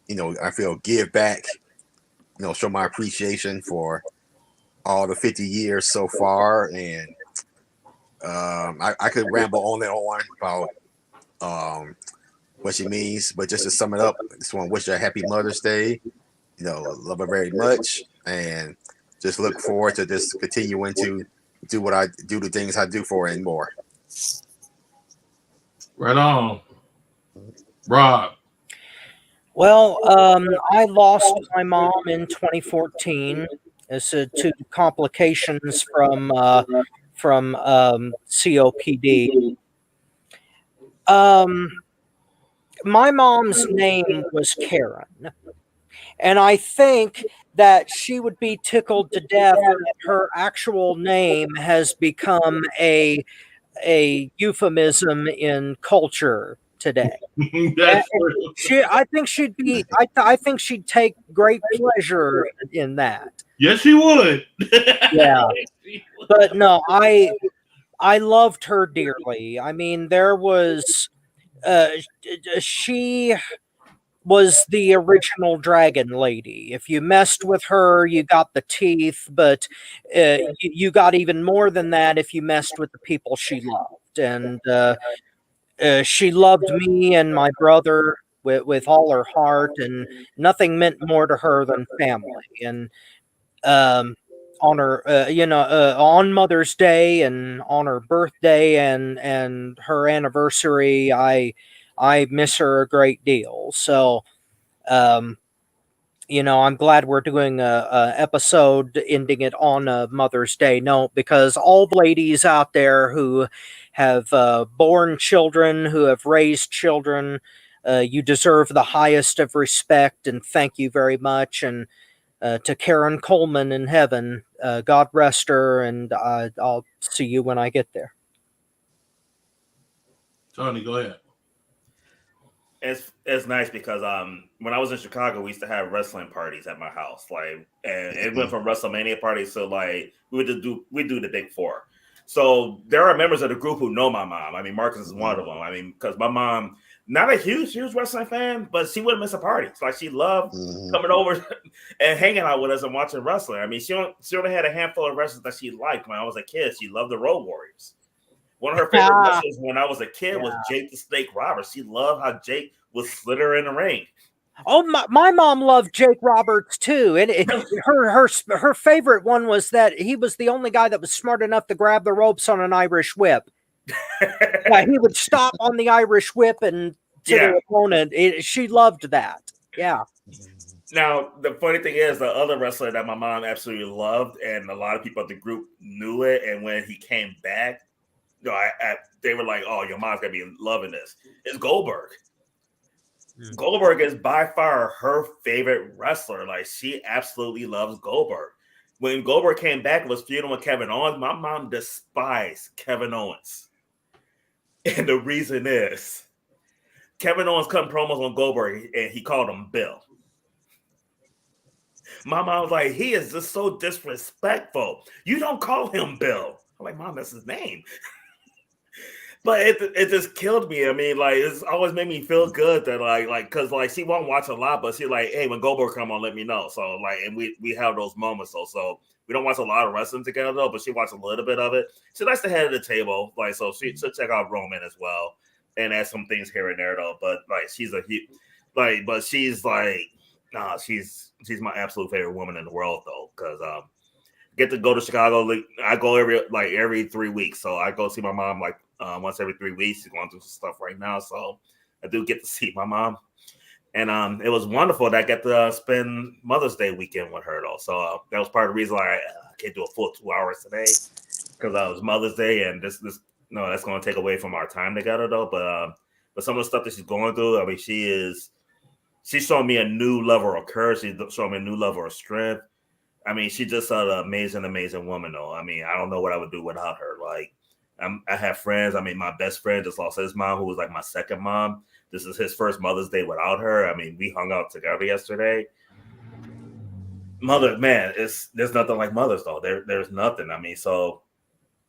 B: I feel give back, show my appreciation for all the 50 years so far. And I could ramble on and on about what she means, but just to sum it up, I just want to wish her a happy Mother's Day. Love her very much, and just look forward to just continuing to do what I do, the things I do for her and more.
A: Right on. Rob.
C: Well, I lost my mom in 2014 as to complications from COPD. My mom's name was Karen, and I think that she would be tickled to death that her actual name has become a euphemism in culture today. I think she'd take great pleasure in that.
A: Yes, she would.
C: Yeah, but no, I loved her dearly. I mean, there was she was the original dragon lady. If you messed with her, you got the teeth, but you got even more than that if you messed with the people she loved. And she loved me and my brother with all her heart, and nothing meant more to her than family. And on her, on Mother's Day and on her birthday and her anniversary, I miss her a great deal. So, I'm glad we're doing a episode ending it on a Mother's Day note, because all the ladies out there who have born children, who have raised children, you deserve the highest of respect, and thank you very much. And to Karen Coleman in heaven, God rest her, and I'll see you when I get there.
A: Tony, go ahead.
D: It's nice because when I was in Chicago, we used to have wrestling parties at my house, and it went from WrestleMania parties to we do the Big Four. So there are members of the group who know my mom. I mean, Marcus is one of them. I mean, because my mom, not a huge wrestling fan, but she wouldn't miss a party. It's like she loved coming over and hanging out with us and watching wrestling. I mean, she only had a handful of wrestlers that she liked when I was a kid. She loved the Road Warriors. One of her favorite wrestlers when I was a kid was Jake the Snake Roberts. She loved how Jake would slither in the ring.
C: Oh, my mom loved Jake Roberts too, and her favorite one was that he was the only guy that was smart enough to grab the ropes on an Irish whip. Yeah, he would stop on the Irish whip and to
D: Yeah.
C: the opponent. She loved that. Yeah.
D: Now, the funny thing is, the other wrestler that my mom absolutely loved, and a lot of people at the group knew it, and when he came back, you know, they were like, "Oh, your mom's gonna be loving this." It's Goldberg. Goldberg is by far her favorite wrestler. Like, she absolutely loves Goldberg. When Goldberg came back and was feuding with Kevin Owens, my mom despised Kevin Owens. And the reason is Kevin Owens cut promos on Goldberg and he called him Bill. My mom was like, he is just so disrespectful. You don't call him Bill. I'm like, Mom, that's his name. But it just killed me. I mean, like, it's always made me feel good that because she won't watch a lot, but she's like, hey, when Goldberg come on, let me know. So like, and we have those moments. So we don't watch a lot of wrestling together though, but she watched a little bit of it. She likes the head of the table, like, so she'll check out Roman as well and add some things here and there though. But like, she's my absolute favorite woman in the world though, because get to go to Chicago. Like, I go every 3 weeks, so I go see my mom like once every 3 weeks. She's going through some stuff right now, so I do get to see my mom, and it was wonderful that I got to spend Mother's Day weekend with her though. So that was part of the reason why I can't do a full 2 hours today, because it was Mother's Day, and that's going to take away from our time together though. But some of the stuff that she's going through, I mean, she's showing me a new level of courage. She's showing me a new level of strength. I mean, she's just an amazing, amazing woman, though. I mean, I don't know what I would do without her. Like, I have friends. I mean, my best friend just lost his mom, who was like my second mom. This is his first Mother's Day without her. I mean, we hung out together yesterday. Mother, man, there's nothing like mothers, though. There's nothing. I mean, so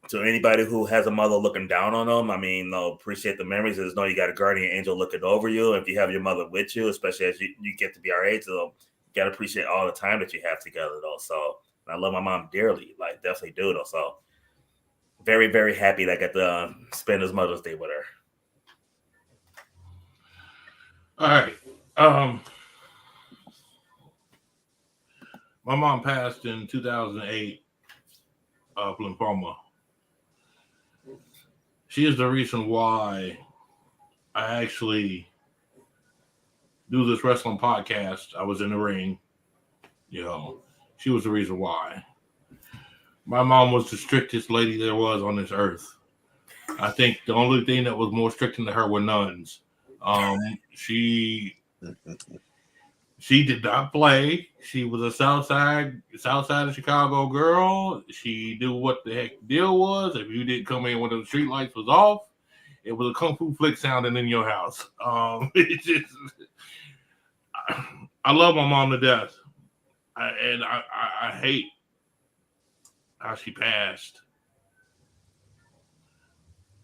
D: to anybody who has a mother looking down on them, I mean, appreciate the memories. There's you got a guardian angel looking over you. If you have your mother with you, especially as you get to be our age, so you got to appreciate all the time that you have together, though. So I love my mom dearly, like, definitely do, though. So very, very happy that I got to spend this Mother's Day with her.
A: All right. My mom passed in 2008 of lymphoma. She is the reason why I actually do this wrestling podcast. I was in the ring. She was the reason why. My mom was the strictest lady there was on this earth. I think the only thing that was more strict than her were nuns. She did not play. She was a South side of Chicago girl. She knew what the heck the deal was. If you didn't come in when the street lights was off, it was a kung fu flick sounding in your house. I love my mom to death, and I hate how she passed.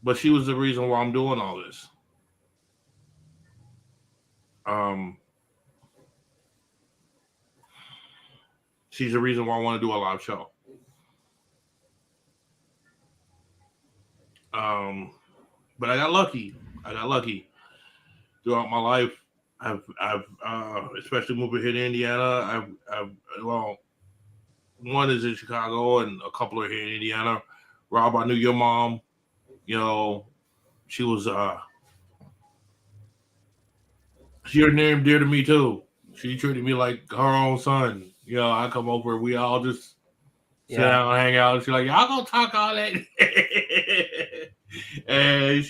A: But she was the reason why I'm doing all this. She's the reason why I want to do a live show. But I got lucky. Throughout my life. I've especially moving here to Indiana. One is in Chicago and a couple are here in Indiana. Rob, I knew your mom. She was she's near and dear to me too. She treated me like her own son. I come over, we all just sit down and hang out. And she's like, y'all gonna talk all that. And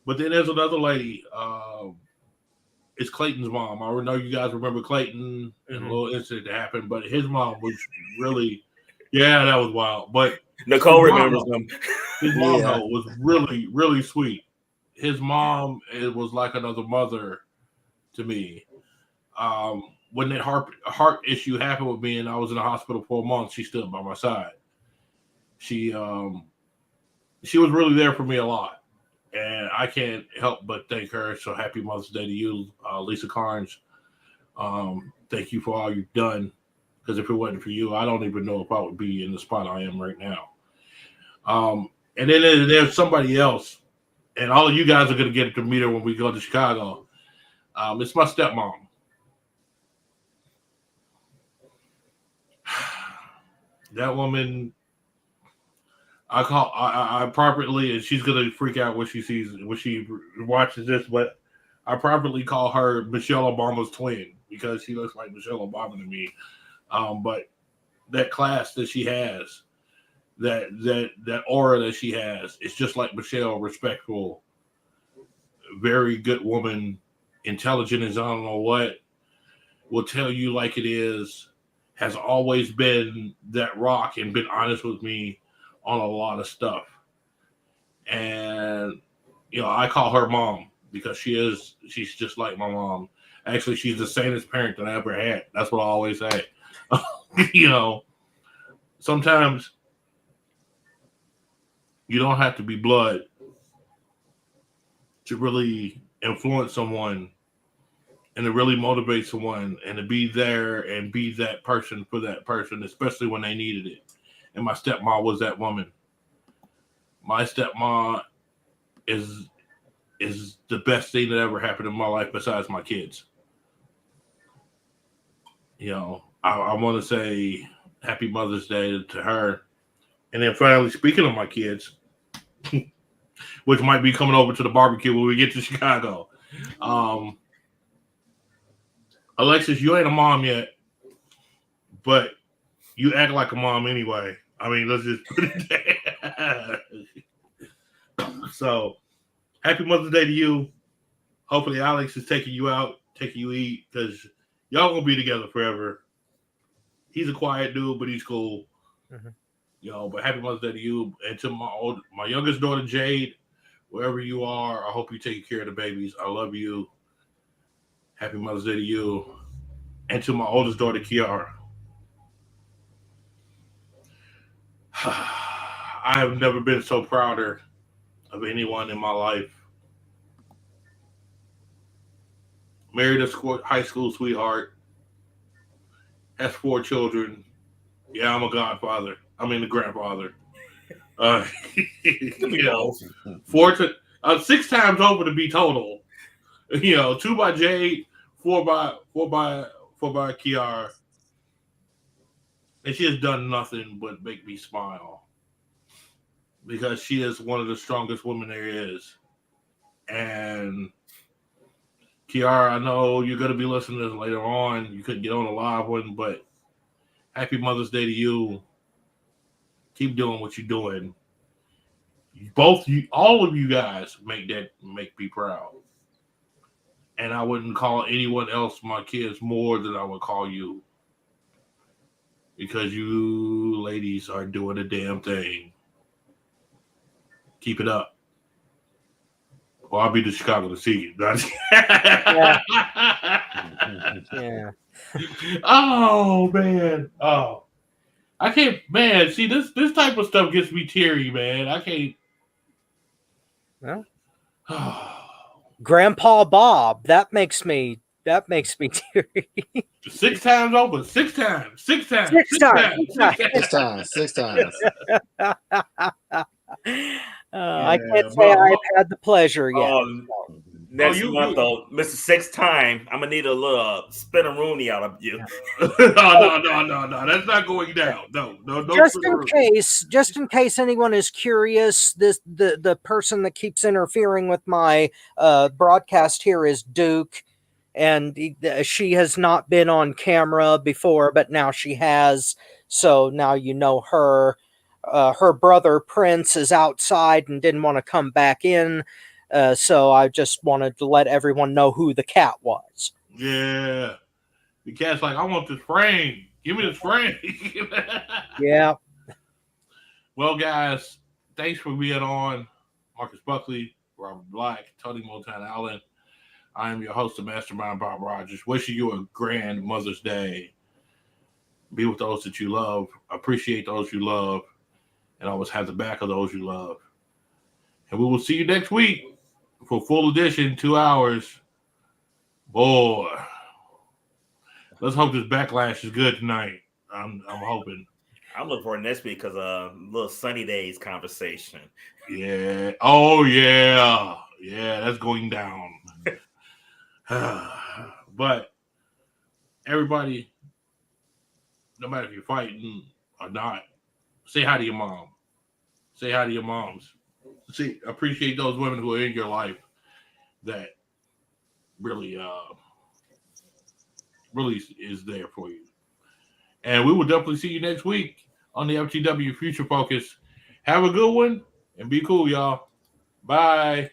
A: but then there's another lady. It's Clayton's mom. I know you guys remember Clayton and a little incident that happened, but his mom was really, that was wild. But
D: Nicole remembers them.
A: His mom though was really, really sweet. His mom, it was like another mother to me. When that heart issue happened with me and I was in the hospital for a month, she stood by my side. She was really there for me a lot. And I can't help but thank her. So happy Mother's Day to you, Lisa Carnes. Thank you for all you've done. Because if it wasn't for you, I don't even know if I would be in the spot I am right now. And then there's somebody else. And all of you guys are going to get to meet her when we go to Chicago. It's my stepmom. That woman, I properly, and she's gonna freak out when she watches this, but I properly call her Michelle Obama's twin because she looks like Michelle Obama to me. But that class that she has, that aura that she has, it's just like Michelle, respectful, very good woman, intelligent as I don't know what, will tell you like it is, has always been that rock and been honest with me on a lot of stuff. And, I call her mom because she's just like my mom. Actually, she's the sanest parent that I ever had. That's what I always say. Sometimes you don't have to be blood to really influence someone and to really motivate someone and to be there and be that person for that person, especially when they needed it. And my stepmom was that woman. My stepmom is the best thing that ever happened in my life besides my kids. I want to say happy Mother's Day to her. And then finally, speaking of my kids, which might be coming over to the barbecue when we get to Chicago. Alexis, you ain't a mom yet, but you act like a mom anyway. I mean, let's just put it there. So, happy Mother's Day to you. Hopefully, Alex is taking you out, taking you eat, because y'all gonna be together forever. He's a quiet dude, but he's cool. Mm-hmm. But happy Mother's Day to you and to my youngest daughter Jade, wherever you are. I hope you take care of the babies. I love you. Happy Mother's Day to you, and to my oldest daughter Kiara. I have never been so prouder of anyone in my life. Married a high school sweetheart. Has 4 children. Yeah, I'm a godfather. I mean, the grandfather. 6 times over to be total. 2 by Jade, 4 by Kiara. And she has done nothing but make me smile. Because she is one of the strongest women there is. And Kiara, I know you're going to be listening to this later on. You couldn't get on a live one, but happy Mother's Day to you. Keep doing what you're doing. All of you guys make me proud. And I wouldn't call anyone else my kids more than I would call you. Because you ladies are doing a damn thing. Keep it up. Well, I'll be to Chicago to see you.
C: Yeah. Yeah.
A: Oh, man. Oh. I can't, man. See, this type of stuff gets me teary, man. I can't.
C: Well, Grandpa Bob, that makes me teary.
A: 6 times over. 6 times. 6 times.
C: 6 times.
B: 6 times. 6 times.
C: I can't say I've had the pleasure yet.
D: Next month, though, Mr. 6 Time, I'm gonna need a little spin-a-rooney out of you.
A: No. That's not going down. No.
C: Just in case anyone is curious, the person that keeps interfering with my broadcast here is Duke, and she has not been on camera before, but now she has. So now you know her. Her brother Prince is outside and didn't want to come back in. So I just wanted to let everyone know who the cat was.
A: Yeah. The cat's like, I want this frame. Give me this frame.
C: Yeah.
A: Well, guys, thanks for being on. Marcus Buckley, Robert Black, Tony Montana Allen. I am your host of Mastermind, Bob Rogers. Wishing you a grand Mother's Day. Be with those that you love. Appreciate those you love. And always have the back of those you love. And we will see you next week for full edition, 2 hours. Boy, let's hope this Backlash is good tonight. I'm hoping.
D: I'm looking for next week because little sunny days conversation.
A: Yeah. Oh yeah. Yeah, that's going down. But everybody, no matter if you're fighting or not, say hi to your mom. Say hi to your moms. See, appreciate those women who are in your life that really, really is there for you. And we will definitely see you next week on the FTW Future Focus. Have a good one and be cool, y'all. Bye.